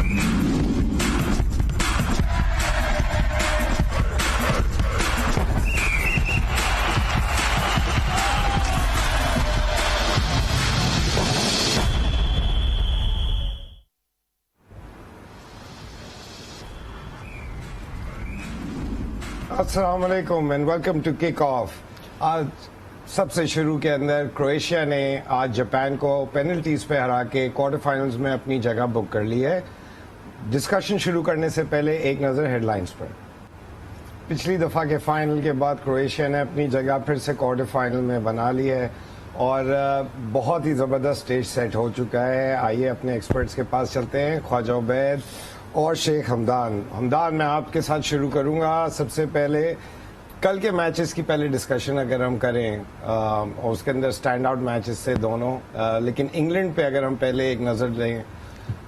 अस्सलाम वालेकुम and welcome to kick off. आज सबसे शुरू के अंदर क्रोएशिया ने आज जापान को पेनल्टीज पे हरा के क्वार्टर फाइनल्स में अपनी जगह बुक कर ली है। डिस्कशन शुरू करने से पहले एक नज़र हेडलाइंस पर। पिछली दफ़ा के फाइनल के बाद क्रोएशिया ने अपनी जगह फिर से क्वार्टर फाइनल में बना ली है और बहुत ही ज़बरदस्त स्टेज सेट हो चुका है। आइए अपने एक्सपर्ट्स के पास चलते हैं, ख्वाजा उबैद और शेख हमदान। मैं आपके साथ शुरू करूंगा। सबसे पहले कल के मैचेस की पहले डिस्कशन अगर हम करें और उसके अंदर स्टैंड आउट मैचेस थे दोनों, लेकिन इंग्लैंड पे अगर हम पहले एक नज़र लें,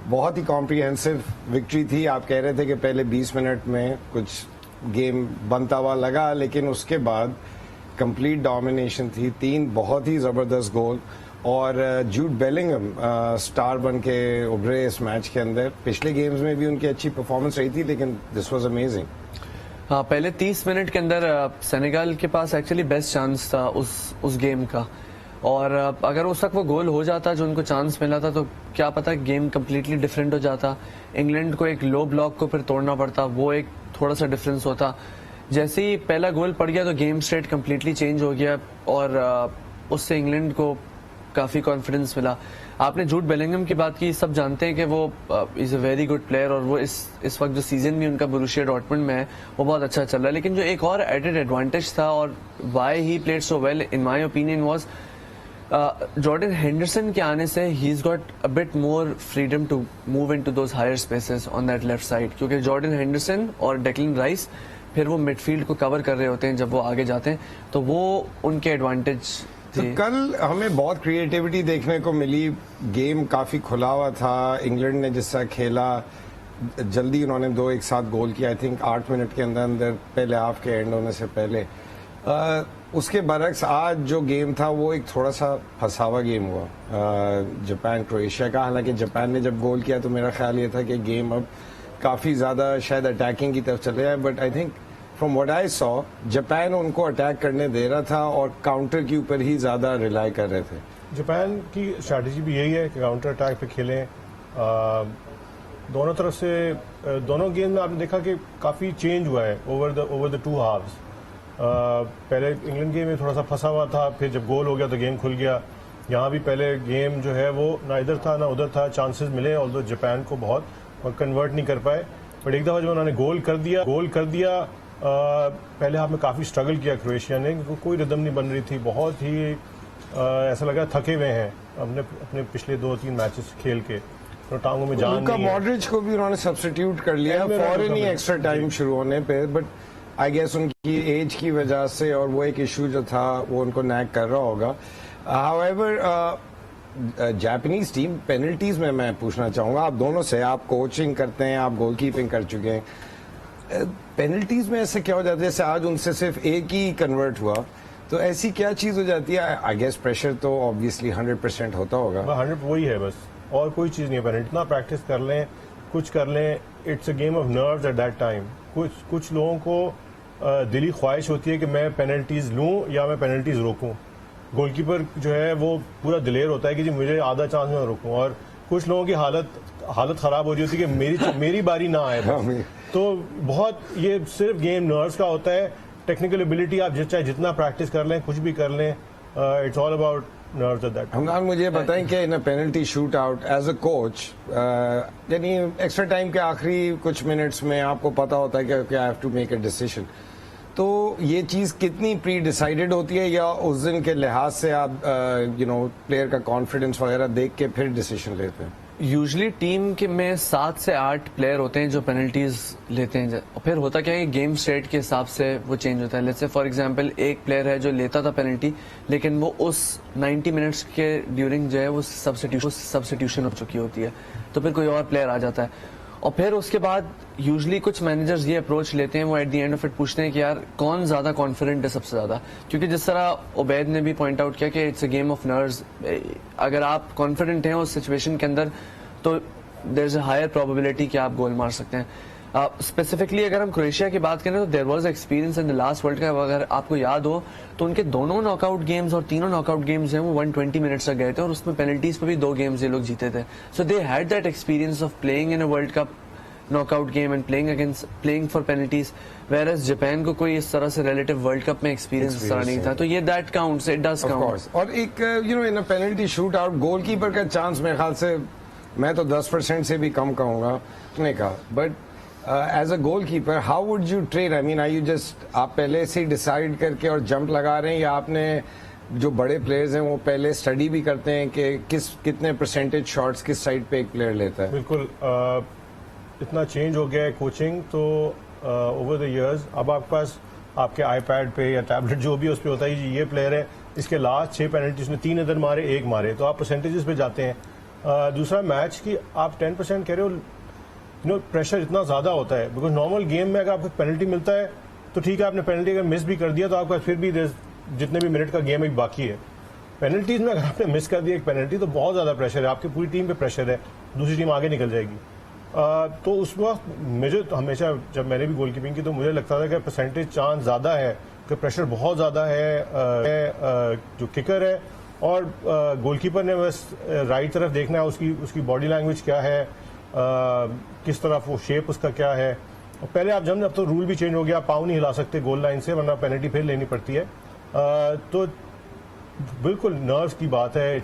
बहुत ही कॉम्प्रिहेंसिव विक्ट्री थी। आप कह रहे थे कि पहले 20 मिनट में कुछ गेम बनता हुआ लगा, लेकिन उसके बाद कंप्लीट डोमिनेशन थी। 3 बहुत ही ज़बरदस्त गोल और जूड बेलिंगम स्टार बन के उभरे इस मैच के अंदर। पिछले गेम्स में भी उनकी अच्छी परफॉर्मेंस रही थी, लेकिन दिस वाज अमेजिंग। हाँ, पहले 30 मिनट के अंदर सेनेगल के पास एक्चुअली बेस्ट चांस था उस गेम का, और अगर उस वक्त वो गोल हो जाता जो उनको चांस मिला था तो क्या पता गेम कम्प्लीटली डिफरेंट हो जाता। इंग्लैंड को एक लो ब्लॉक को फिर तोड़ना पड़ता, वो एक थोड़ा सा डिफरेंस होता। जैसे ही पहला गोल पड़ गया तो गेम स्टेट कम्प्लीटली चेंज हो गया और उससे इंग्लैंड को काफी कॉन्फिडेंस मिला। आपने जूड बेलिंगम की बात की, सब जानते हैं कि वो is a very good player और वो इस वक्त जो सीजन भी उनका बोरुसिया डॉर्टमुंड में है वो बहुत अच्छा चल रहा है। लेकिन जो एक और एडेड एडवांटेज था और why he played so well in my opinion was Jordan Henderson के आने से ही is got a bit more freedom to move into those higher spaces on that left side, क्योंकि जॉर्डन हेंडरसन और Declan Rice फिर वो midfield को cover कर रहे होते हैं जब वो आगे जाते हैं, तो वो उनके एडवांटेज। तो कल हमें बहुत क्रिएटिविटी देखने को मिली। गेम काफ़ी खुला हुआ था। इंग्लैंड ने जिससा खेला, जल्दी उन्होंने 2 एक साथ गोल किया। आई थिंक 8 मिनट के अंदर अंदर पहले हाफ के एंड होने से पहले। उसके बरक्स आज जो गेम था वो एक थोड़ा सा फंसा हुआ गेम हुआ जापान क्रोएशिया का। हालांकि जापान ने जब गोल किया तो मेरा ख्याल ये था कि गेम अब काफ़ी ज़्यादा शायद अटैकिंग की तरफ चले जाए, but I think from what I saw Japan उनको अटैक करने दे रहा था और काउंटर के ऊपर ही ज़्यादा रिलाई कर रहे थे। जापान की स्ट्रैटेजी भी यही है कि काउंटर अटैक पे खेलें। दोनों तरफ से दोनों गेम में आपने देखा कि काफ़ी चेंज हुआ है ओवर द 2 हाफ्स। पहले इंग्लैंड गेम में थोड़ा सा फंसा हुआ था, फिर जब गोल हो गया तो गेम खुल गया। यहाँ भी पहले गेम जो है वो ना इधर था ना उधर था, चांसेस मिले और तो जापान को बहुत कन्वर्ट नहीं कर पाए। बट एक दफ़ा जब उन्होंने गोल कर दिया पहले हाफ में काफ़ी स्ट्रगल किया क्रोएशिया ने, क्योंकि कोई रिदम नहीं बन रही थी। बहुत ही ऐसा लगा थके हुए हैं अपने पिछले 2-3 मैचेस खेल के, तो टांगों में जान नहीं है। मॉडरिच को भी उन्होंने सब्स्टिट्यूट कर लिया फौरन ही एक्स्ट्रा टाइम शुरू होने पे, बट आई गेस उनकी एज की वजह से और वो एक इशू जो था वो उनको नैग कर रहा होगा। हाउएवर जापानीज टीम पेनल्टीज में मैं पूछना चाहूँगा आप दोनों से, आप कोचिंग करते हैं, आप गोलकीपिंग कर चुके हैं, पेनल्टीज में ऐसे क्या हो जाता है? जैसे आज उनसे सिर्फ एक ही कन्वर्ट हुआ, तो ऐसी क्या चीज हो जाती है? आई गेस प्रेशर तो ऑब्वियसली 100% होता होगा। 100 वही है बस, और कोई चीज नहीं है। पेनल्टी ना प्रैक्टिस कर लें, कुछ कर लें, it's a game of nerves at that time. कुछ लोगों को दिली ख्वाहिश होती है कि मैं पेनल्टीज लूं या मैं पेनल्टीज रोकूं। गोलकीपर जो है वो पूरा दिलेर होता है कि जी मुझे आधा चांस में रोकूं, और कुछ लोगों की हालत खराब हो रही होती है कि मेरी बारी ना आए बस। तो बहुत ये सिर्फ गेम नर्व्स का होता है। टेक्निकल एबिलिटी आप चाहे जितना प्रैक्टिस कर लें, कुछ भी कर लें, it's all about nerves at that. Hamdan मुझे बताएं कि in penalty shoot out as a coach, यानी एक्स्ट्रा टाइम के आखिरी कुछ मिनट्स में आपको पता होता है कि I have to make a decision, तो ये चीज कितनी प्री डिसाइडेड होती है या उस दिन के लिहाज से आप प्लेयर का कॉन्फिडेंस वगैरह देख के फिर डिसीजन लेते हैं? यूजुअली टीम के में 7 से 8 प्लेयर होते हैं जो पेनल्टीज लेते हैं, और फिर होता क्या है गेम स्टेट के हिसाब से वो चेंज होता है। लेट्स से फॉर एग्जांपल एक प्लेयर है जो लेता था पेनल्टी, लेकिन वो उस 90 मिनट्स के ड्यूरिंग जो है वो सब्स्टिट्यूशन हो चुकी होती है, तो फिर कोई और प्लेयर आ जाता है। और फिर उसके बाद यूजुअली कुछ मैनेजर्स ये अप्रोच लेते हैं, वो at the end of it पूछते हैं कि यार कौन ज्यादा कॉन्फिडेंट है सबसे ज्यादा, क्योंकि जिस तरह उबैद ने भी पॉइंट आउट किया कि it's a game of nerves. अगर आप कॉन्फिडेंट हैं उस सिचुएशन के अंदर तो there is a higher probability कि आप गोल मार सकते हैं। स्पेसिफिकली अगर हम क्रोएशिया की बात करें तो there was experience in the last world cup, अगर आपको याद हो तो उनके दोनों नॉकआउट गेम्स और तीनों नॉकआउट गेम्स हैं वो 120 मिनट्स तक गए थे और उसमें पेनल्टीज पे भी 2 गेम्स ये लोग जीते थे। So they had that experience of playing in a world cup knockout game and playing for penalties, where as Japan को कोई इस तरह से रिलेटिव वर्ल्ड कप में एक्सपीरियंस इस तरह नहीं था। तो ये that counts, it does count. और एक in a penalty shoot out goalkeeper का चांस मेरे ख्याल से मैं तो 10% से भी कम कहूंगा अपने का, but as a goalkeeper how would you train? I mean, I you just आप पहले से डिसाइड करके और जंप लगा रहे हैं, या आपने जो बड़े प्लेयर्स हैं वो पहले स्टडी भी करते हैं कि कितने परसेंटेज शॉट्स किस साइड पे एक प्लेयर लेता है? बिल्कुल, इतना चेंज हो गया है कोचिंग तो ओवर द इयर्स। अब आपके पास आपके आईपैड पे या टैबलेट जो भी उस पर होता है कि ये प्लेयर है, इसके लास्ट 6 पेनल्टी उसने 3 इधर मारे 1 मारे, तो आप परसेंटेजेस पे जाते हैं। दूसरा मैच की आप 10% कह रहे हो, प्रेशर इतना ज्यादा होता है बिकॉज नॉर्मल गेम में अगर आपको पेनल्टी मिलता है तो ठीक है, आपने पेनल्टी अगर मिस भी कर दिया तो आपका फिर भी जितने भी मिनट का गेम एक बाकी है। पेनल्टीज में अगर आपने मिस कर दिया एक पेनल्टी तो बहुत ज्यादा प्रेशर है, आपकी पूरी टीम पे प्रेशर है, दूसरी टीम आगे निकल जाएगी। तो उस वक्त मुझे हमेशा जब मैंने भी गोलकीपिंग की तो मुझे लगता था कि परसेंटेज चांस ज्यादा है कि प्रेशर बहुत ज्यादा है जो किकर है, और गोलकीपर ने बस राइट तरफ देखना है, उसकी बॉडी लैंग्वेज क्या है, किस तरफ वो शेप उसका क्या है। और पहले आप अब तो रूल भी चेंज हो गया, पाँव नहीं हिला सकते गोल लाइन से वरना पेनल्टी फिर लेनी पड़ती है। तो बिल्कुल नर्व्स की बात है।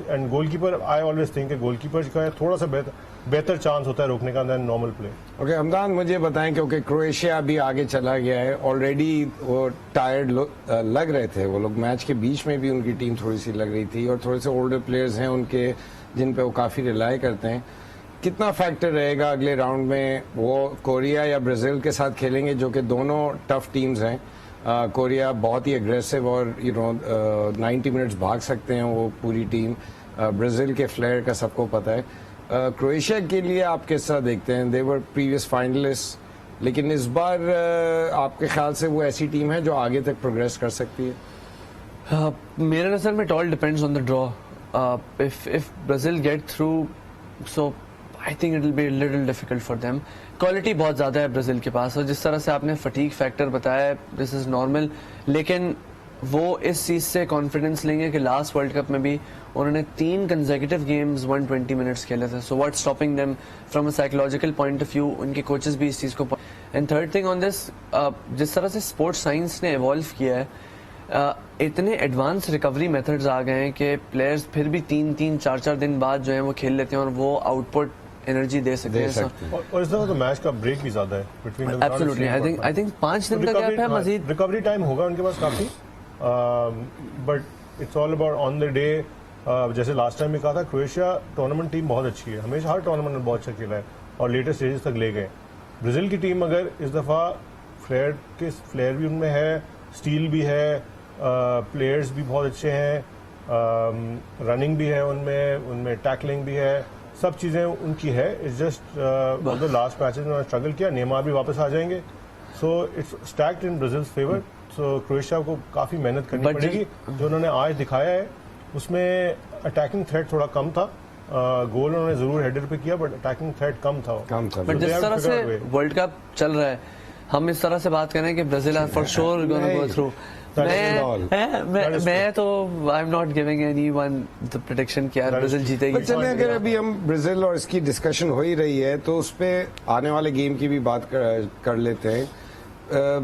And goalkeeper, I always think goalkeeper का थोड़ा सा बेहतर चांस होता है रोकने का than normal play. Okay Hamdan, मुझे बताएं क्योंकि क्रोएशिया अभी आगे चला गया है, ऑलरेडी वो टायर्ड लग रहे थे वो लोग, मैच के बीच में भी उनकी टीम थोड़ी सी लग रही थी, और थोड़े से ओल्डर प्लेयर्स हैं उनके जिन पे वो काफी रिलाई करते हैं। कितना फैक्टर रहेगा अगले राउंड में? वो कोरिया या ब्राजील के साथ खेलेंगे जो कि दोनों टफ टीम्स हैं। कोरिया बहुत ही एग्रेसिव और 90 मिनट्स भाग सकते हैं वो पूरी टीम। ब्राजील के फ्लेयर का सबको पता है। क्रोएशिया के लिए आप किस तरह देखते हैं? दे वर प्रीवियस फाइनलिस्ट, लेकिन इस बार आपके ख्याल से वो ऐसी टीम है जो आगे तक प्रोग्रेस कर सकती है? मेरे नजर में it all depends on the draw. If Brazil get through, so I think it will be little difficult for them. Quality बहुत ज़्यादा है ब्राज़ील के पास, और जिस तरह से आपने फटीक फैक्टर बताया, दिस इज़ नॉर्मल, लेकिन वो इस चीज़ से कॉन्फिडेंस लेंगे कि लास्ट वर्ल्ड कप में भी उन्होंने 3 कंसेक्यूटिव गेम्स 120 मिनट्स खेले थे। So what stopping them from a psychological point of view? उनके कोचेस भी इस चीज़ को। And third thing on this, जिस तरह से स्पोर्ट्स साइंस ने इवॉल्व किया है, इतने एडवांस रिकवरी मेथड्स आ गए हैं कि प्लेयर्स फिर भी 3-3, 4-4 दिन बाद जो है वो खेल लेते हैं और वो आउटपुट एनर्जी दे सकते हैं। और इस दफा तो मैच का ब्रेक भी ज्यादा है बिटवीन। एब्सोल्युटली, आई थिंक 5 दिन का गैप है, मजीद रिकवरी टाइम होगा उनके पास काफी। But it's all about on the day. जैसे लास्ट टाइम में कहा था, क्रोएशिया टूर्नामेंट टीम बहुत अच्छी है, हमेशा हर टूर्नामेंट में बहुत अच्छा खेला है और लेटेस्ट स्टेजेस तक ले गए। ब्राजील की टीम अगर इस दफा फ्लेयर भी उनमें है, स्टील भी है, प्लेयर्स भी बहुत अच्छे हैं, रनिंग भी है उनमें टैकलिंग भी है, सब चीजें उनकी है। It's just the last matches में उन्होंने स्ट्रगल किया। नेमार भी वापस आ जाएंगे, so it's stacked in Brazil's favour. So Croatia को काफी मेहनत करनी पड़ेगी। जो उन्होंने आज दिखाया है उसमें अटैकिंग थ्रेट थोड़ा कम था। गोल उन्होंने जरूर हेडर पे किया, बट अटैकिंग थ्रेट कम था। बट जिस तरह से वर्ल्ड कप चल रहा है, हम इस तरह से बात करें कि Brazil are for sure gonna go through. मैं तो I am not giving anyone the prediction कि यार ब्राजील जीतेगी। चलिए, अगर अभी हम ब्राजील और इसकी डिस्कशन हो ही रही है तो उस पे आने वाले गेम की भी बात कर लेते हैं।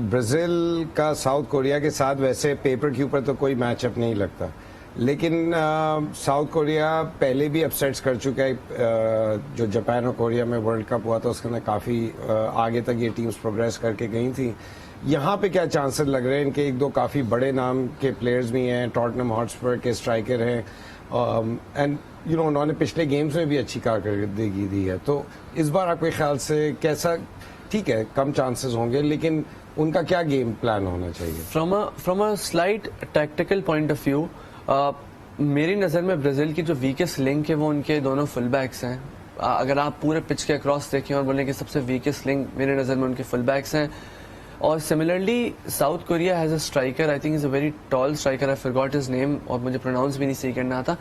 ब्राजील का साउथ कोरिया के साथ वैसे पेपर के ऊपर तो कोई मैचअप नहीं लगता, लेकिन साउथ कोरिया पहले भी अपसेट्स कर चुका है। जो जापान और कोरिया में वर्ल्ड कप हुआ था उसके अंदर काफी आगे तक ये टीम्स प्रोग्रेस करके गई थी। यहाँ पे क्या चांसेस लग रहे हैं? इनके 1-2 काफी बड़े नाम के प्लेयर्स भी हैं, टॉटनहम हॉटस्पर के स्ट्राइकर हैं, एंड उन्होंने पिछले गेम्स में भी अच्छी कारकर्दगी दी है। तो इस बार आपके ख्याल से कैसा? ठीक है, कम चांसेस होंगे, लेकिन उनका क्या गेम प्लान होना चाहिए? From a slight tactical point of view, मेरी नज़र में ब्राजील की जो वीकेस्ट लिंक है वो उनके दोनों फुल बैक्स हैं। अगर आप पूरे पिच के अक्रॉस देखें और बोलें कि सबसे वीकेस्ट लिंक मेरी नज़र में उनके फुल बैक्स हैं। और similarly South Korea has a striker, I think is a very tall striker, I forgot his name और मुझे प्रोनाउंस भी नहीं सही करना आता।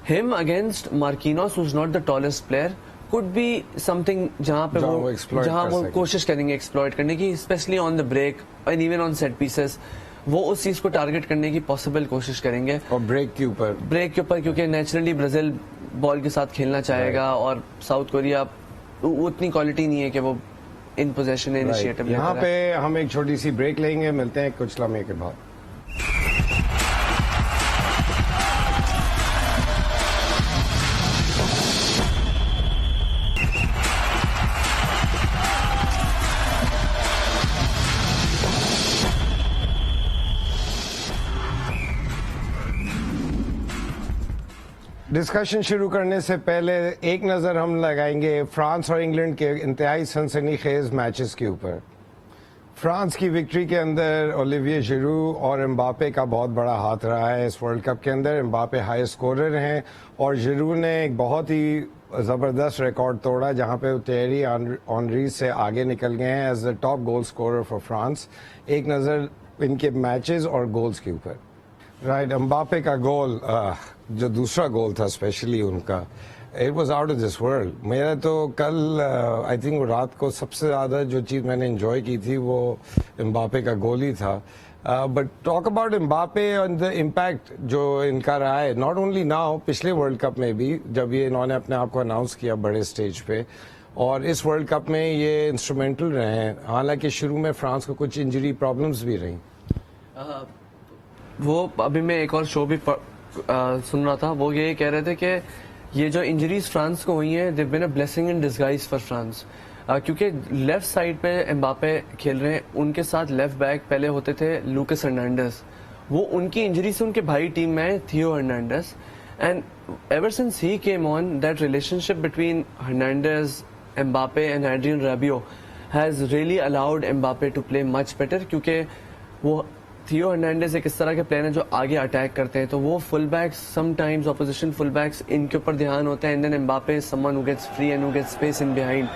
Him against Marquinhos who is not the tallest player, could be something जहाँ पे जहाँ वो वो exploit जहाँ कर वो सकें। कोशिश करेंगे एक्सप्लॉइट करने की, specially on the break and even on set pieces, वो उस चीज को टारगेट करने की पॉसिबल कोशिश करेंगे और ब्रेक के ऊपर क्योंकि नेचुरली ब्राजील बॉल के साथ खेलना चाहेगा और साउथ कोरिया उतनी क्वालिटी नहीं है कि वो इन पोजेशन इनिशिएटिव यहाँ पे हम एक छोटी सी ब्रेक लेंगे, मिलते हैं कुछ लम्हे के बाद। डिस्कशन शुरू करने से पहले एक नज़र हम लगाएंगे फ्रांस और इंग्लैंड के इंतहाई सनसनीखेज मैचेस के ऊपर। फ्रांस की विक्ट्री के अंदर ओलिविये जिरू और एम्बापे का बहुत बड़ा हाथ रहा है इस वर्ल्ड कप के अंदर। एम्बापे हाई स्कोरर हैं और जिरू ने एक बहुत ही ज़बरदस्त रिकॉर्ड तोड़ा जहां पे थियरी ऑनरी से आगे निकल गए हैं as the top goal scorer for France. एक नज़र इनके मैचेस और गोल्स के ऊपर। राइट, एम्बापे का गोल, जो दूसरा गोल था स्पेशली उनका, it was out of this world. मेरा तो कल आई थिंक रात को सबसे ज़्यादा जो चीज़ मैंने एंजॉय की थी वो एम्बापे का गोल ही था। But talk about Mbappe and the impact जो इनका रहा है, नॉट ओनली नाउ, पिछले वर्ल्ड कप में भी जब ये इन्होंने अपने आप को अनाउंस किया बड़े स्टेज पे, और इस वर्ल्ड कप में ये इंस्ट्रूमेंटल रहे हैं। हालांकि शुरू में फ्रांस को कुछ इंजरी प्रॉब्लम्स भी रही। वो अभी मैं एक और शो भी सुन रहा था, वो ये कह रहे थे कि ये जो इंजरीज फ्रांस को हुई हैं, they've been a blessing in disguise for France, क्योंकि लेफ्ट साइड पे एम्बापे खेल रहे हैं, उनके साथ लेफ्ट बैक पहले होते थे लूकस हर्नांडेस। वो उनकी इंजरी से उनके भाई टीम में है Theo Hernandez, and ever since he came on, that relationship between Hernandez, Mbappe and Adrien Rabiot has really allowed Mbappe to play much better, क्योंकि वो थियो हर्नांडेज एक इस तरह के प्लेयर हैं जो आगे अटैक करते हैं, तो वो full backs, sometimes opposition full backs, इनके ऊपर ध्यान होता है, and then Mbappe is someone who gets free and who gets space in behind.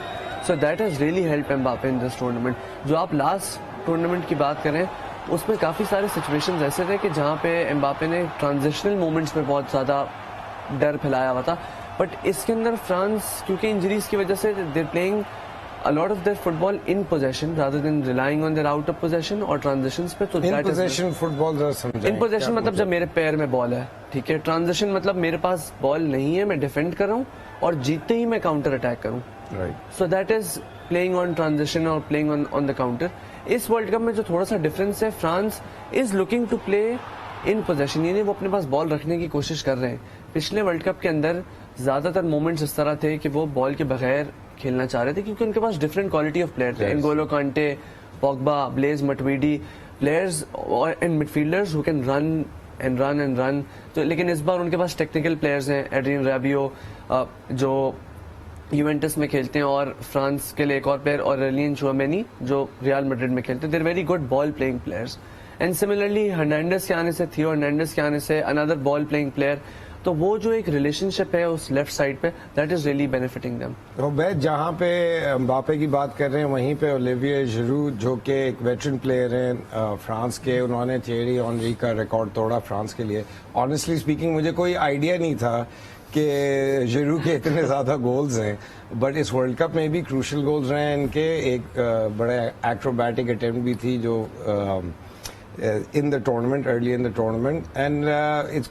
So that has really help Mbappe in this tournament. जो आप लास्ट टूर्नामेंट की बात करें, उसमें काफी सारे सिचुएशंस ऐसे थे कि जहां पे एम्बापे ने ट्रांजिशनल मोमेंट्स में बहुत ज्यादा डर फैलाया हुआ था, बट इसके अंदर फ्रांस क्योंकि इंजरीज की वजह से देर playing a lot of their football in possession rather than relying on their out of possession और transitions पे। तो इन पोजीशन फुटबॉल जरा समझाएं। इन पोजीशन मतलब जब मेरे पैर में बॉल है, ठीक है। ट्रांजिशन मतलब मेरे पास बॉल नहीं है, मैं डिफेंड कर रहा हूँ और जीतते ही मैं काउंटर अटैक करूँ। Right, so that is playing on transition और प्लेइंग ऑन द काउंटर। इस वर्ल्ड कप में जो थोड़ा सा डिफरेंस है, France is looking to play in possession, यानी वो अपने पास बॉल रखने की कोशिश कर रहे हैं। पिछले वर्ल्ड कप के अंदर ज्यादातर मोमेंट्स इस तरह थे कि वो बॉल के बगैर खेलना चाह रहे थे, क्योंकि उनके पास डिफरेंट क्वालिटी ऑफ प्लेयर थे। N'Golo Kante, Pogba, Blaise Matuidi, players and midfielders who can run and run and run. तो लेकिन इस बार उनके पास टेक्निकल प्लेयर्स हैं, एड्रियन रैबियो जो यूवेंटस में खेलते हैं, और फ्रांस के लिए एक और प्लेयर ऑरेलियन चुआमेनी जो रियल मैड्रिड में खेलते हैं। There very good ball playing players, and similarly Hernandez के आने से, थियो हर्नांडेस के आने से अनदर बॉल प्लेइंग प्लेयर। तो वो जो एक रिलेशनशिप है उस लेफ्ट साइड पे, that is really benefiting them. तो मैं जहाँ पे एम्बापे की बात कर रहे हैं, वहीं पे ओलिविये जिरू जो कि एक वेटरन प्लेयर हैं फ्रांस के, उन्होंने थियरी ऑनरी का रिकॉर्ड तोड़ा फ्रांस के लिए। ऑनेस्टली स्पीकिंग मुझे कोई आइडिया नहीं था कि जिरू के इतने ज़्यादा गोल्स हैं, बट इस वर्ल्ड कप में भी क्रूशल गोल्स रहे हैं इनके। एक बड़े एक्रोबैटिक अटेम्प्ट भी थी जो in the tournament, early in the tournament, and it's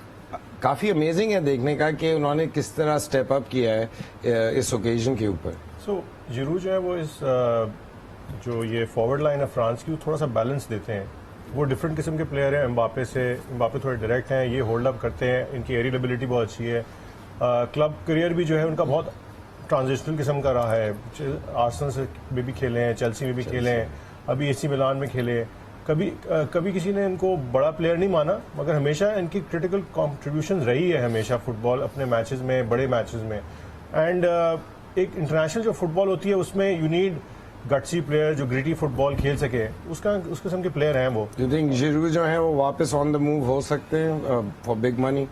काफ़ी अमेजिंग है देखने का कि उन्होंने किस तरह स्टेप अप किया है इस ओकेजन के ऊपर। सो जिरू जो है वो इस जो ये फॉरवर्ड लाइन है फ्रांस की, वो थोड़ा सा बैलेंस देते हैं। वो डिफरेंट किस्म के प्लेयर हैं एम्बापे से। एम्बापे थोड़े डायरेक्ट हैं, ये होल्ड अप करते हैं, इनकी एरियल एबिलिटी बहुत अच्छी है। क्लब करियर भी जो है उनका बहुत ट्रांजिशनल किस्म का रहा है। आर्सेनल से में भी खेले हैं, चेल्सी में भी खेले हैं, अभी एसी मिलान में खेले। कभी किसी ने इनको बड़ा प्लेयर नहीं माना, मगर हमेशा इनकी क्रिटिकल कंट्रीब्यूशन रही है हमेशा फुटबॉल अपने मैचेस में, बड़े मैचेस में। एंड एक इंटरनेशनल जो फुटबॉल होती है उसमें यू नीड गट्सी प्लेयर जो ग्रिटी फुटबॉल खेल सके, उस किस्म के प्लेयर हैं वो। यू थिंक जिरू जो है वो वापस ऑन द मूव हो सकते हैं फॉर बिग मनी?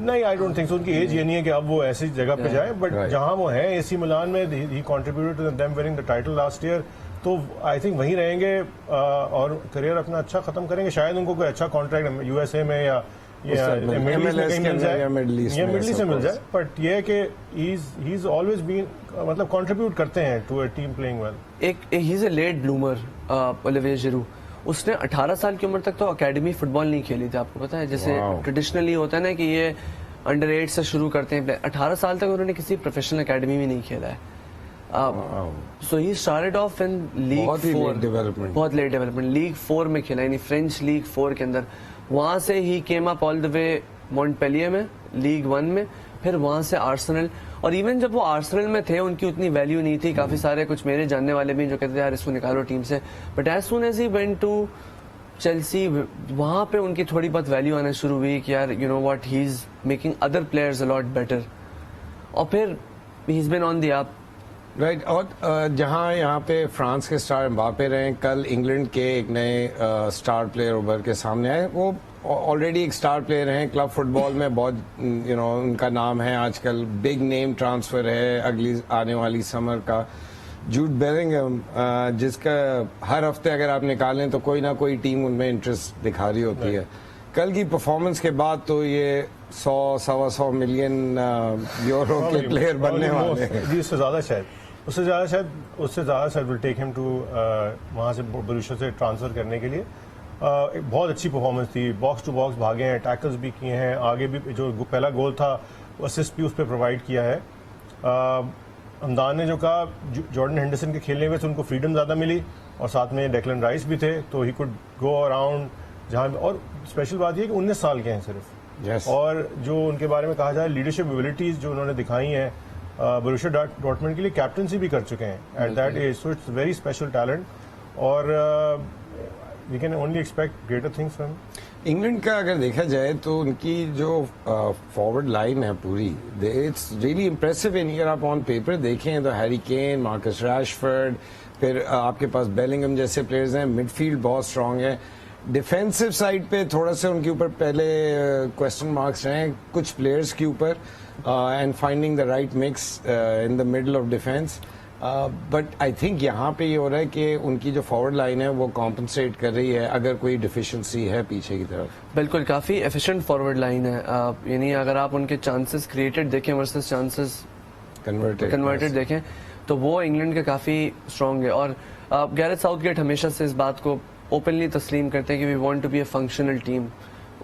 नहीं, आई डोंट थिंक सो। उनकी एज ये नहीं है कि अब वो ऐसी जगह पे जाए, बट जहां वो हैं एसी मिलान में, he contributed to them winning the title last year, तो आई थिंक वहीं रहेंगे और करियर अपना अच्छा खत्म करेंगे। शायद उनको कोई अच्छा कॉन्ट्रैक्ट यूएसए में या MLS के अंदर या मिडिल ईस्ट से मिल जाए, बट ये है कि ही इज ऑलवेज बीन, मतलब कंट्रीब्यूट करते हैं to a team playing well. He is a late bloomer Olivier Giroud. उसने 18 साल की उम्र तक तो एकेडमी फुटबॉल नहीं खेली थी, आपको पता है? जैसे ट्रेडिशनली होता है ना कि ये अंडर 8 से शुरू करते हैं, 18 साल तक उन्होंने किसी प्रोफेशनल एकेडमी में नहीं खेला है। So he started off in league 4, बहुत लेट डेवलपमेंट, लीग 4 में खेला, यानी फ्रेंच लीग 4 के अंदर। वहां से he came up all the way Montpellier में लीग 1 में, फिर वहां से आर्सेनल। और इवन जब वो आर्सेनल में थे उनकी उतनी वैल्यू नहीं थी, काफी सारे कुछ मेरे जानने वाले भी जो कहते थे यार इसको निकालो टीम से, but as soon as he went to Chelsea, वहां पे उनकी थोड़ी बहुत वैल्यू आना शुरू हुई कि यार you know what, he is making other players a lot better, और फिर he is been on the up. Right. और जहां यहाँ पे फ्रांस के स्टार एम्बापे रहे, कल इंग्लैंड के एक नए स्टार प्लेयर उभर के सामने आए। वो ऑलरेडी एक स्टार प्लेयर हैं, क्लब फुटबॉल में बहुत उनका नाम है आजकल, बिग नेम ट्रांसफर है अगली आने वाली समर का, जूड बेलिंगहम, जिसका हर हफ्ते अगर आप निकालें तो कोई ना कोई टीम उनमें इंटरेस्ट दिखा रही होती है। कल की परफॉर्मेंस के बाद तो ये 100-125 मिलियन यूरो के प्लेयर बनने वाले हैं। जी, उससे ज़्यादा शायद विल टेक हिम टू वहाँ से बोरुसिया से ट्रांसफर करने के लिए। एक बहुत अच्छी परफॉर्मेंस थी, बॉक्स टू बॉक्स भागे हैं, टैकल्स भी किए हैं, आगे भी जो पहला गोल था असिस्ट भी उस पर प्रोवाइड किया है। हमदान ने जो कहा, जॉर्डन हेंडरसन के खेलने में से उनको फ्रीडम ज़्यादा मिली, और साथ में डेक्लन राइस भी थे, तो ही कुड गो अराउंड जहाँ। और स्पेशल बात यह कि 19 साल के हैं सिर्फ, yes. और जो उनके बारे में कहा जाए लीडरशिप एबिलिटीज जो उन्होंने दिखाई हैं, बोरुसिया डॉर्टमुंड के लिए कैप्टनसी भी कर चुके हैं at that age, so it's very special talent, और we can only expect greater things from. England का अगर देखा जाए तो उनकी जो फॉरवर्ड लाइन है पूरी, it's really impressive. In year आप ऑन पेपर देखें तो हैरी केन, मार्कस रैशफोर्ड, फिर आपके पास बेलिंगम जैसे प्लेयर्स हैं, मिडफील्ड बहुत स्ट्रांग है। डिफेंसिव साइड पे थोड़ा सा उनके ऊपर पहले क्वेश्चन मार्क्स हैं कुछ प्लेयर्स के ऊपर, and finding the right mix in the middle of defence. But I think यहाँ पे ये हो रहा है कि उनकी जो फॉरवर्ड लाइन है वो कॉम्पनसेट कर रही है अगर कोई डिफिशिएंसी है पीछे की तरफ। बिल्कुल, काफी एफिशिएंट फॉरवर्ड लाइन है, यानी अगर आप उनके चांसेस क्रिएटेड देखें वर्सेस चांसेस कन्वर्टेड देखें तो वो इंग्लैंड के काफी स्ट्रांग है। और गैरेथ साउथगेट हमेशा से इस बात को ओपनली तस्लीम करते हैं कि we want to be a functional team.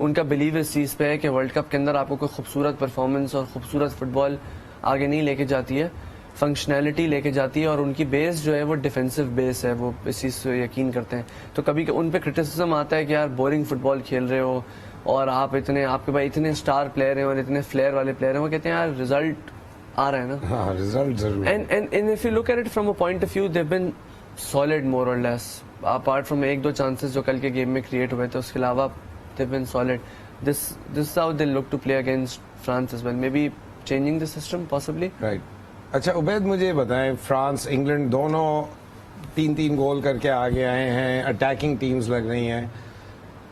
उनका बिलीव इस चीज पे है कि वर्ल्ड कप के अंदर आपको कोई खूबसूरत परफॉर्मेंस और खूबसूरत फुटबॉल आगे नहीं लेके जाती है, फंक्शनैलिटी लेके जाती है, और उनकी बेस जो है वो डिफेंसिव बेस है, वो इस चीज से यकीन करते हैं। तो कभी उन पे क्रिटिसिज्म आता है कि यार बोरिंग फुटबॉल खेल रहे हो और आप आपके पास इतने स्टार प्लेयर हैं और इतने फ्लेयर वाले प्लेयर हैं, वो कहते हैं यार रिजल्ट आ रहा है ना। हाँ, रिजल्ट जरूर। And if you look at it from a point of view, they have been solid more or less, apart from 1-2 chances जो कल के गेम में क्रिएट हुए थे, उसके अलावा they have been solid. This is how they look to play against France as well, maybe changing the system possibly. Right. अच्छा उबैद, मुझे बताएं, फ्रांस इंग्लैंड दोनों 3-3 गोल करके आगे आए हैं, अटैकिंग टीम्स लग रही हैं।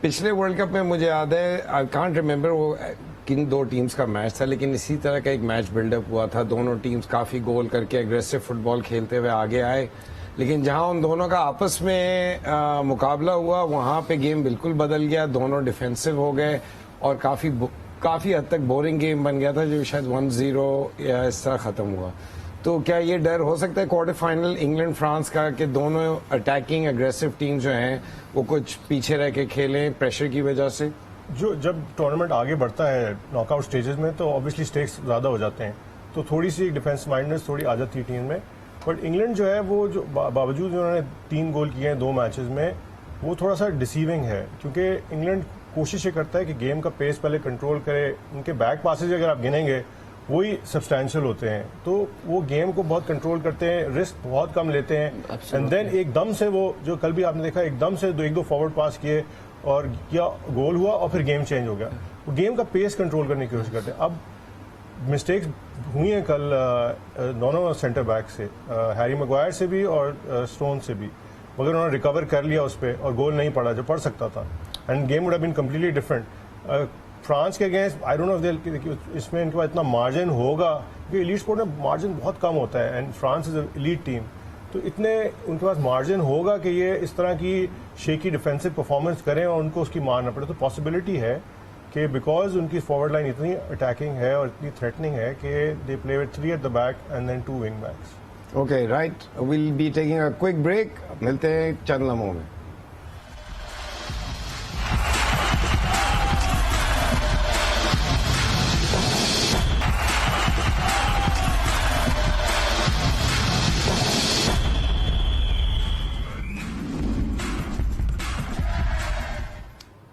पिछले वर्ल्ड कप में मुझे याद है, आई कांट रिमेंबर वो किन 2 टीम्स का मैच था, लेकिन इसी तरह का एक मैच बिल्डअप हुआ था, दोनों टीम्स काफी गोल करके एग्रेसिव फुटबॉल खेलते हुए आगे आए, लेकिन जहां उन दोनों का आपस में मुकाबला हुआ वहां पे गेम बिल्कुल बदल गया, दोनों डिफेंसिव हो गए और काफी हद तक बोरिंग गेम बन गया था, जो शायद 1-0 या इस तरह खत्म हुआ। तो क्या ये डर हो सकता है क्वार्टर फाइनल इंग्लैंड फ्रांस का कि दोनों अटैकिंग एग्रेसिव टीम जो हैं वो कुछ पीछे रह के खेलें प्रेशर की वजह से? जब टूर्नामेंट आगे बढ़ता है नॉकआउट स्टेजेस में तो ऑब्वियसली स्टेक्स ज़्यादा हो जाते हैं, तो थोड़ी सी डिफेंस माइंडनेस थोड़ी आ जाती है टीम में। बट इंग्लैंड जो है वो जो बावजूद उन्होंने 3 गोल किए हैं 2 मैचेस में, वो थोड़ा सा डिसीविंग है, क्योंकि इंग्लैंड कोशिश ये करता है कि गेम का पेस पहले कंट्रोल करे। उनके बैक पासेज अगर आप गिनेंगे वही सब्सटैंशियल होते हैं, तो वो गेम को बहुत कंट्रोल करते हैं, रिस्क बहुत कम लेते हैं, एंड देन एकदम से वो जो कल भी आपने देखा एकदम से 1-2 फॉरवर्ड पास किए और क्या गोल हुआ और फिर गेम चेंज हो गया। वो गेम का पेस कंट्रोल करने की कोशिश करते हैं। अब मिस्टेक्स हुई हैं कल दोनों सेंटर बैक से, हैरी मैग्वायर से भी और स्टोन से भी, मगर उन्होंने रिकवर कर लिया उस पर और गोल नहीं पड़ा जो पड़ सकता था, and game would have been completely different. France के अगेंस्ट आई डोंट नो इसमें इनके पास इतना मार्जिन होगा, क्योंकि एलीट स्पोर्ट में मार्जिन बहुत कम होता है and France is elite team, तो इतने उनके पास मार्जिन होगा कि ये इस तरह की शेकी डिफेंसिव परफॉर्मेंस करें और उनको उसकी मार न पड़े। तो पॉसिबिलिटी है कि बिकॉज उनकी फॉरवर्ड लाइन इतनी अटैकिंग है और इतनी थ्रेटनिंग है कि they play with 3 at the back and then 2 wing backs. Okay right, will be taking a quick break, मिलते हैं चंद लम्हों में।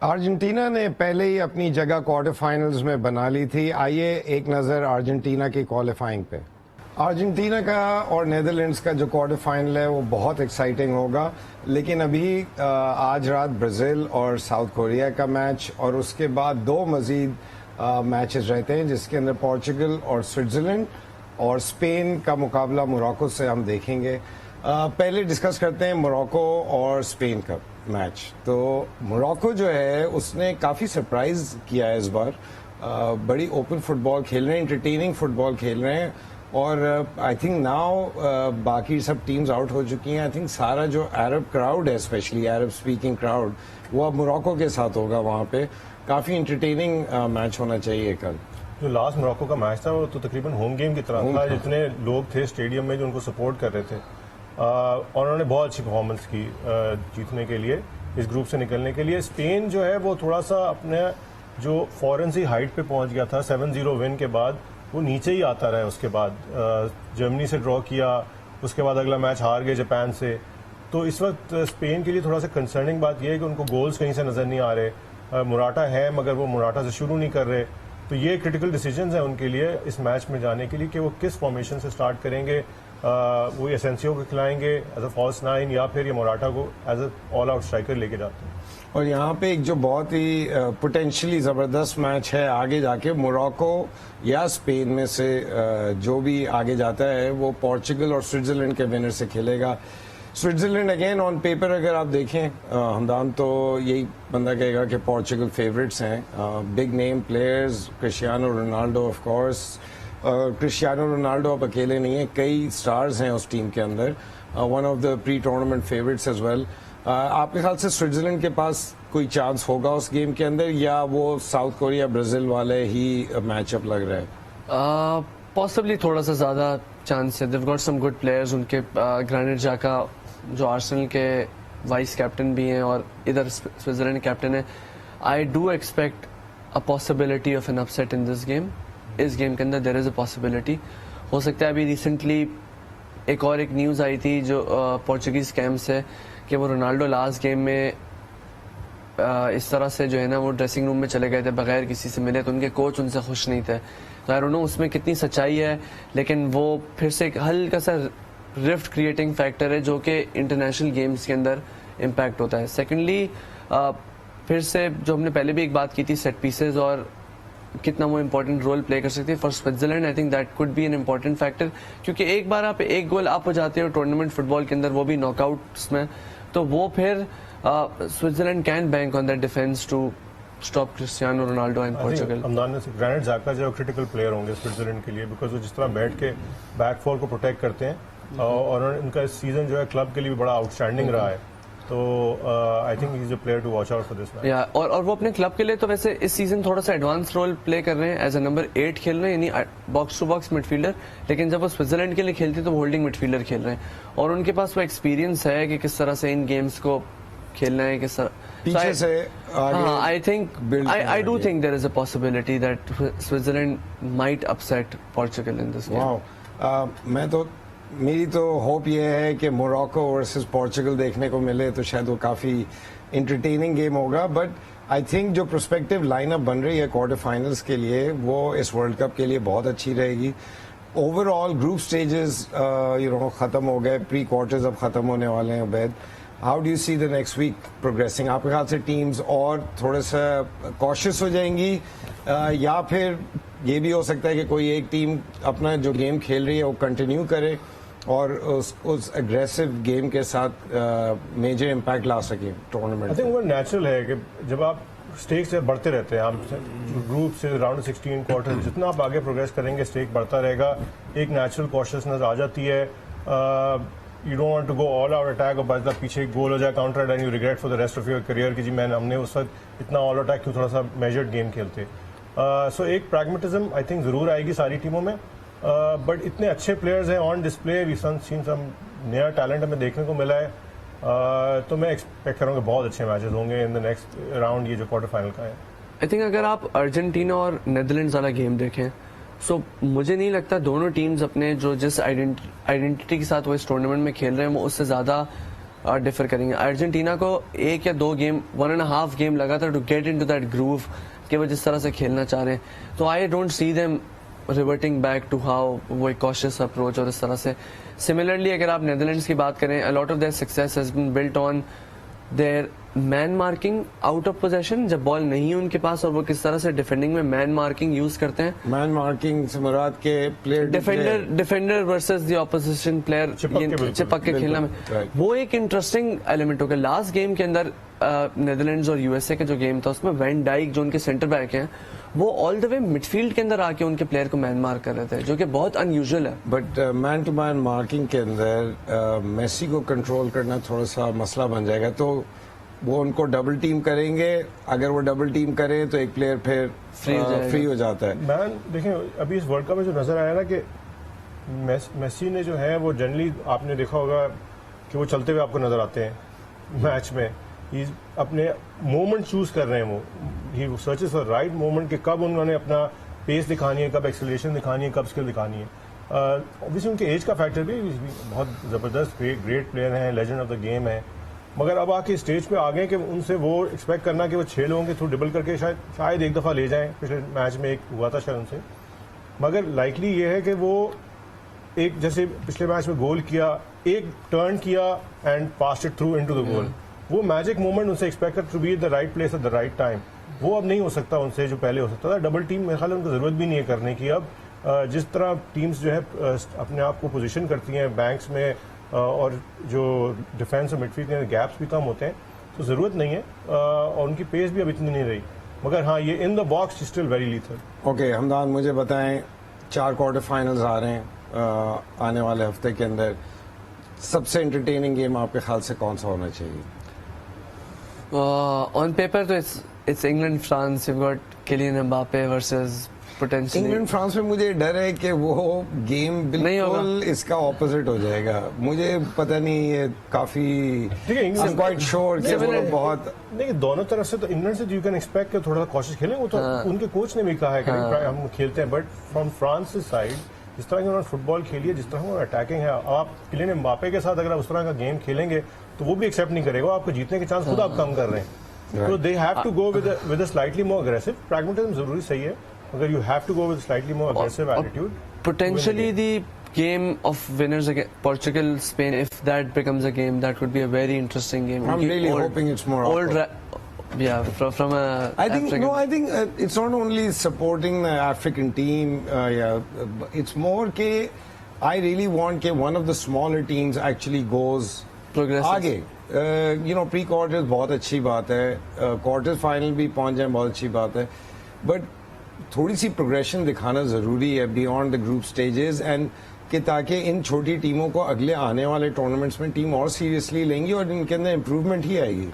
अर्जेंटीना ने पहले ही अपनी जगह क्वार्टर फाइनल्स में बना ली थी। आइए एक नज़र अर्जेंटीना की क्वालिफाइंग पे। अर्जेंटीना का और नेदरलैंड्स का जो क्वार्टर फाइनल है वो बहुत एक्साइटिंग होगा, लेकिन अभी आज रात ब्राज़ील और साउथ कोरिया का मैच और उसके बाद 2 मज़ीद मैचेस रहते हैं जिसके अंदर पोर्चुगल और स्विट्ज़रलैंड और स्पेन का मुकाबला मोरक्को से हम देखेंगे। पहले डिस्कस करते हैं मोरक्को और स्पेन का मैच। तो मोरक्को जो है उसने काफ़ी सरप्राइज किया है इस बार, बड़ी ओपन फुटबॉल खेल रहे हैं, इंटरटेनिंग फुटबॉल खेल रहे हैं और आई थिंक नाउ बाकी सब टीम्स आउट हो चुकी हैं। आई थिंक सारा जो अरब क्राउड है, स्पेशली अरब स्पीकिंग क्राउड, वो अब मोरक्को के साथ होगा। वहाँ पे काफ़ी इंटरटेनिंग मैच होना चाहिए कल। जो लास्ट मोरक्को का मैच था वो तो तकरीबन होम गेम की तरह था, जितने लोग थे स्टेडियम में जो उनको सपोर्ट कर रहे थे और उन्होंने बहुत अच्छी परफॉर्मेंस की जीतने के लिए, इस ग्रुप से निकलने के लिए। स्पेन जो है वो थोड़ा सा अपने जो फॉरेन सी हाइट पे पहुंच गया था 7-0 विन के बाद, वो नीचे ही आता रहा। उसके बाद जर्मनी से ड्रॉ किया, उसके बाद अगला मैच हार गए जापान से। तो इस वक्त स्पेन के लिए थोड़ा सा कंसर्निंग बात यह है कि उनको गोल्स कहीं से नजर नहीं आ रहे। मुराटा है मगर वो मुराटा से शुरू नहीं कर रहे, तो ये क्रिटिकल डिसीजंस है उनके लिए इस मैच में जाने के लिए कि वो किस फॉर्मेशन से स्टार्ट करेंगे। वो एसेंसियो को खिलाएंगे एज अ फॉल्स 9 या फिर ये मोराटा को as a all out striker लेके जाते हैं। और यहाँ पे एक जो बहुत ही पोटेंशियली ज़बरदस्त मैच है आगे जाके, मोरक्को या स्पेन में से जो भी आगे जाता है वो पोर्चुगल और स्विट्ज़रलैंड के विनर से खेलेगा। स्विट्ज़रलैंड अगेन ऑन पेपर अगर आप देखें हमदान, तो यही बंदा कहेगा कि पोर्चुगल फेवरेट्स हैं। Big name players, Cristiano Ronaldo of course. Cristiano Ronaldo अब अकेले नहीं है, कई स्टार्स हैं उस टीम के अंदर, one of the pre tournament favourites as well. आपके ख्याल से स्विट्ज़रलैंड के पास कोई चांस होगा उस गेम के अंदर, या वो साउथ कोरिया ब्राज़ील वाले ही मैचअप लग रहा है? पॉसिबली थोड़ा सा ज़्यादा चांस है। देव गॉट सम गुड प्लेयर्स। उनके ग्रेनिट जाका जो आर्सेनल के वाइस कैप्टन भी हैं और इधर स्विट्ज़रलैंड कैप्टन है। I do expect a possibility of an upset in this game. इस गेम के अंदर देयर इज़ अ पॉसिबिलिटी हो सकता है। अभी रिसेंटली एक न्यूज़ आई थी जो पोर्चुगीज़ कैंप से कि वो रोनाल्डो लास्ट गेम में इस तरह से जो है ना वो ड्रेसिंग रूम में चले गए थे बगैर किसी से मिले, तो उनके कोच उनसे खुश नहीं थे। तो आई डोंट नो उसमें कितनी सच्चाई है, लेकिन वो फिर से एक हल्का सा रिफ्ट क्रिएटिंग फैक्टर है जो कि इंटरनेशनल गेम्स के अंदर इम्पैक्ट होता है। सेकेंडली फिर से जो हमने पहले भी एक बात की थी, सेट पीसेज और कितना वो इम्पोर्टेंट रोल प्ले कर सकती है for Switzerland. I think that could be an important factor, क्योंकि एक बार आप एक गोल आप हो जाते हो टूर्नामेंट फुटबॉल के अंदर, वो भी नॉकआउट्स में, तो वो फिर Switzerland can bank on that defence to stop Cristiano Ronaldo and Portugal. Granit Xhaka जो क्रिटिकल प्लेयर होंगे स्विट्जरलैंड के लिए, बिकॉज वो जिस तरह बैठ के बैक फोर को प्रोटेक्ट करते हैं और उनका इस सीजन जो है क्लब के लिए भी बड़ा आउटस्टैंडिंग रहा है। तो I think he is a player to watch out for this match. या और वो अपने क्लब के लिए तो वैसे इस सीजन थोड़ा सा एडवांस रोल प्ले कर रहे हैं, एज अ नंबर 8 खेल रहे हैं, यानी बॉक्स टू बॉक्स मिडफील्डर। लेकिन जब वो स्विट्जरलैंड के लिए खेलते हैं तो होल्डिंग मिडफील्डर खेल रहे हैं और उनके पास वो एक्सपीरियंस है कि किस तरह से इन गेम्स को खेलना है, किस तरह पीछे से I think I do think there is a possibility that Switzerland might upset Portugal in this game. मेरी तो होप ये है कि मोरक्को वर्सेस पोर्चुगल देखने को मिले तो शायद वो काफ़ी इंटरटेनिंग गेम होगा। बट आई थिंक जो प्रोस्पेक्टिव लाइनअप बन रही है क्वार्टर फाइनल्स के लिए वो इस वर्ल्ड कप के लिए बहुत अच्छी रहेगी। ओवरऑल ग्रुप स्टेजेस ख़त्म हो गए, प्री क्वार्टर्स अब ख़त्म होने वाले हैं। Ubaid, how do you see the next week progressing? आपके ख्याल से टीम्स और थोड़ा सा कॉशियस हो जाएंगी या फिर ये भी हो सकता है कि कोई एक टीम अपना जो गेम खेल रही है वो कंटिन्यू करे और उस एग्रेसिव गेम के साथ मेजर इम्पैक्ट ला सके टूर्नामेंट? आई थिंक वो नेचुरल है कि जब आप स्टेक से बढ़ते रहते हैं, आप ग्रुप से राउंड 16 क्वार्टर, जितना आप आगे प्रोग्रेस करेंगे स्टेक बढ़ता रहेगा, एक नेचुरल कॉशियसनेस आ जाती है। You don't want to go all out attack और बाद पीछे गोल हो जाए counter and you regret for the rest of your career कि जी हमने उस वक्त इतना ऑल अटैक क्यों थोड़ा सा मेजर्ड गेम खेलते। सो एक प्रैग्मेटिज्म आई थिंक जरूर आएगी सारी टीमों में, बट इतने अच्छे प्लेयर्स हैं on display, we seen some नया टैलेंट हमें देखने को मिला है। तो मैं एक्सपेक्ट करूँगा बहुत अच्छे मैचेस होंगे इन द नेक्स्ट राउंड, ये जो क्वार्टर फाइनल का है। आई थिंक अगर आप अर्जेंटीना और नेदरलैंड्स वाला गेम देखें, सो मुझे नहीं लगता दोनों टीम्स अपने जो जिस आइडेंटिटी के साथ वो इस टूर्नामेंट में खेल रहे हैं वो उससे ज्यादा डिफर करेंगे। अर्जेंटीना को 1 या 2 गेम, 1.5 गेम लगा था to get into that groove कि वो जिस तरह से खेलना चाह रहे हैं। तो I don't see them reverting back to how वो एक कॉशियस अप्रोच और इस तरह से। सिमिलरली अगर आप नेदरलैंड्स की बात करें, a lot of their success has been built on their man marking out of possession, जब बॉल नहीं है उनके पास और वो किस तरह से डिफेंडिंग में मैन मार्किंग यूज करते हैं। मैन मार्किंग से मुराद के player defender versus the opposition player चिपक के खेलना में, वो एक इंटरेस्टिंग एलिमेंट होगा। लास्ट गेम के अंदर नेदरलैंड्स और यूएसए का जो गेम था उसमें वैन डाइक जो उनके सेंटर बैक हैं वो ऑल द वे मिडफील्ड के अंदर आके उनके प्लेयर को मैन मार्क कर रहे थे, जो कि बहुत अनयूजुअल है। But man to man marking के अंदर मेसी को कंट्रोल करना थोड़ा सा मसला बन जाएगा, तो वो उनको डबल टीम करेंगे। अगर वो डबल टीम करें तो एक प्लेयर फिर फ्री हो जाता है। मैन देखें अभी इस वर्ल्ड कप में जो नजर आया ना कि मेसी ने जो है वो जनरली आपने देखा होगा कि वो चलते हुए आपको नजर आते हैं मैच में, अपने मोमेंट चूज कर रहे हैं, वो ही सर्चेस फॉर राइट मोमेंट कि कब उन्होंने अपना पेस दिखानी है, कब एक्सेलरेशन दिखानी है, कब स्किल दिखानी है। ऑब्वियसली उनके एज का फैक्टर भी बहुत जबरदस्त ग्रेट प्लेयर हैं, लेजेंड ऑफ द गेम है, मगर अब आके स्टेज पे आ गए कि उनसे वो एक्सपेक्ट करना कि वो 6 लोगों के थ्रू डिबल करके शायद एक दफा ले जाएं। पिछले मैच में एक हुआ था शायद उनसे, मगर लाइकली ये है कि वो एक जैसे पिछले मैच में गोल किया, एक टर्न किया and pass it through into the goal, वो मैजिक मोमेंट उनसे expect to be at the right place at the right time, वो अब नहीं हो सकता उनसे जो पहले हो सकता था। डबल टीम मेरे ख्याल में उनको जरूरत भी नहीं है करने की अब। जिस तरह टीम्स जो है अपने आप को पोजीशन करती हैं बैंक्स में और जो डिफेंस और मिडफील्ड के गैप्स भी कम होते हैं, तो जरूरत नहीं है और उनकी पेस भी अब इतनी नहीं रही, मगर हाँ ये in the box still very lethal. Okay Hamdan, मुझे बताएं 4 क्वार्टर फाइनल्स आ रहे हैं आने वाले हफ्ते के अंदर, सबसे एंटरटेनिंग गेम आपके ख्याल से कौन सा होना चाहिए? ऑन पेपर तो it's England France, you got Kylian Mbappe versus potentially England France में मुझे डर है कि वो गेम बिल्कुल इसका ऑपोजिट हो जाएगा। मुझे पता नहीं, ये काफी क्वाइट श्योर कि वो लोग बहुत देखिए दोनों तरफ से तो इंग्लैंड से यू कैन एक्सपेक्ट कि थोड़ा सा कॉशियस खेलें, वो तो उनके कोच ने भी कहा है कि हम खेलते हैं, बट फ्रॉम फ्रांस साइड जिस तरह की उन्होंने फुटबॉल खेली है, जिस तरह उन्होंने अटैकिंग है, आप किलियन एम्बापे के साथ अगर उस तरह का गेम खेलेंगे तो वो भी एक्सेप्ट नहीं करेगा, आपको जीतने के चांस खुद आप कम कर रहे हैं। तो they have to go with a slightly more aggressive, pragmatism जरूरी सही है, अगर you have to go with slightly more aggressive attitude. Potentially the game of winners against Portugal, Spain, if that becomes a game, that would be a very interesting game. I'm really hoping it's more yeah, from a I think African. no, I think it's not only supporting the African team. It's more कि I really want कि one of the smaller teams actually goes आगे। Pre quarters बहुत अच्छी बात है, quarter final भी पहुंच जाए बहुत अच्छी बात है, बट थोड़ी सी प्रोग्रेशन दिखाना जरूरी है beyond the group stages, and कि ताकि इन छोटी टीमों को अगले आने वाले टूर्नामेंट्स में टीम और सीरियसली लेंगी और इनके अंदर इम्प्रूवमेंट ही आएगी।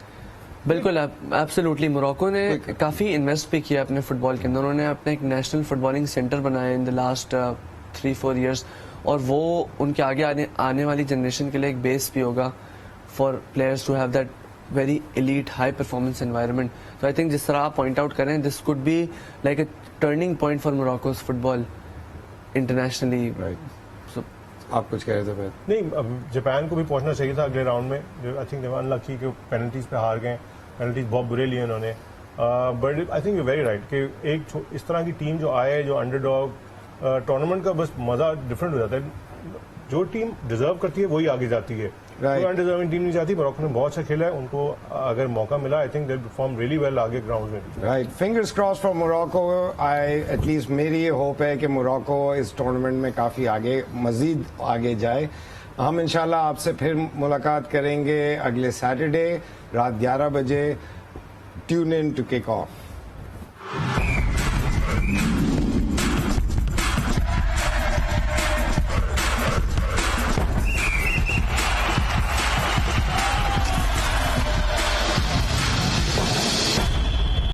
बिल्कुल एब्सोल्युटली। मोरक्को ने काफी इन्वेस्ट भी किया अपने फुटबॉल के अंदर, उन्होंने अपने एक नेशनल फुटबॉलिंग सेंटर बनाया इन द लास्ट 3-4 years, और वो उनके आगे आने वाली जनरेशन के लिए एक बेस भी होगा for players to have that very elite high performance environment. तो आई थिंक जिस तरह आप पॉइंट आउट करें, this could be like a turning point for Morocco's football internationally. आप कुछ कह रहे थे फिर? नहीं, अब जापान को भी पहुंचना चाहिए था अगले राउंड में, I think they were unlucky कि पेनल्टीज पे हार गए, पेनल्टीज बहुत बुरे लिए उन्होंने, but I think you very right कि एक इस तरह की टीम जो आए, जो अंडरडॉग, टूर्नामेंट का बस मजा डिफरेंट हो जाता है, जो टीम डिजर्व करती है वही आगे जाती है, कोई अनडिजर्विंग टीम नहीं जाती। मोरक्को ने बहुत अच्छा खेला है, उनको अगर मौका मिला I think they perform really well आगे ग्राउंड में। Right, fingers cross for Morocco. At least मेरी ये होप है कि मोरक्को इस टूर्नामेंट में काफी आगे, मजीद आगे जाए। हम इंशाल्लाह आपसे फिर मुलाकात करेंगे अगले सैटरडे रात 11 बजे। Tune in to kick of.